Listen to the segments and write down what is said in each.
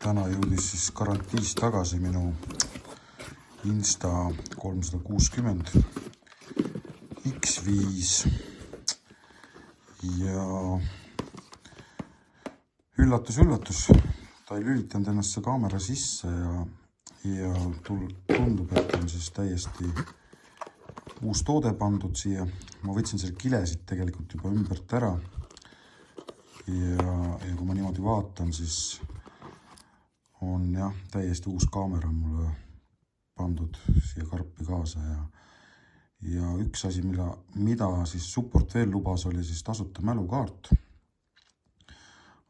täna jõudis siis garantiis tagasi minu Insta360 X5 ja üllatus, ta ei lülitanud ennast see kaamera sisse ja tundub, et on siis täiesti uus toode pandud siia. Ma võtsin selle kilesid tegelikult juba ümbert ära ja kui ma niimoodi vaatan, siis on jah, täiesti uus kaamera mulle pandud siia karpi kaasa ja üks asi, mida siis support veel lubas, oli siis tasuta mälukaart.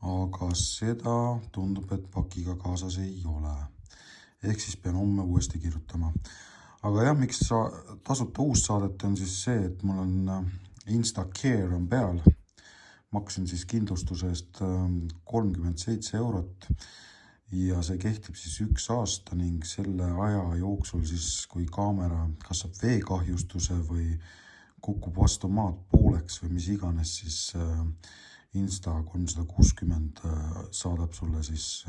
Aga seda tundub, et pakiga kaasas ei ole. Ehk siis pean homme uuesti kirjutama. Aga jah, miks tasuta uus saadet on siis see, et mul on Instacare on peal. Maksin siis kindlustuse eest 37 eurot ja see kehtib siis 1 aasta ning selle aja jooksul siis, kui kaamera kas saab veekahjustuse või kukub vastu maad pooleks või mis iganes, siis Insta360 saadab sulle siis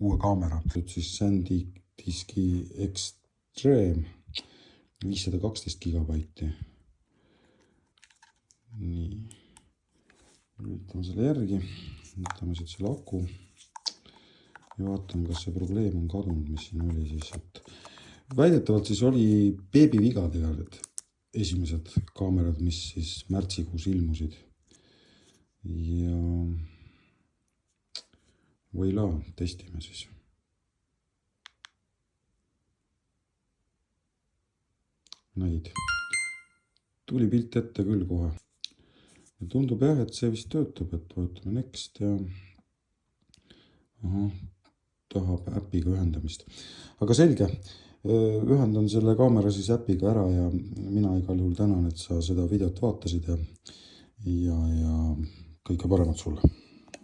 uue kaamera. Nüüd siis SanDiski Extreme 512 gigabaiti. Nii. Lülitame selle järgi. Võtame siit selle aku. Ja vaatame, kas see probleem on kadunud, mis siin oli siis. Et väidetavalt siis oli beebivigadega esimesed kaamerad, mis siis märtsikuus ilmusid. Ja võila, testime siis. Näid. Tuli pilt ette küll kohe. Ja tundub jah, et see vist töötab, et vaatame next ja tahab äpiga ühendamist. Aga selge, ühendan selle kaamera siis äpiga ära ja mina igal juhul tänan, et sa seda videot vaatasid ja kõike paremat sulle.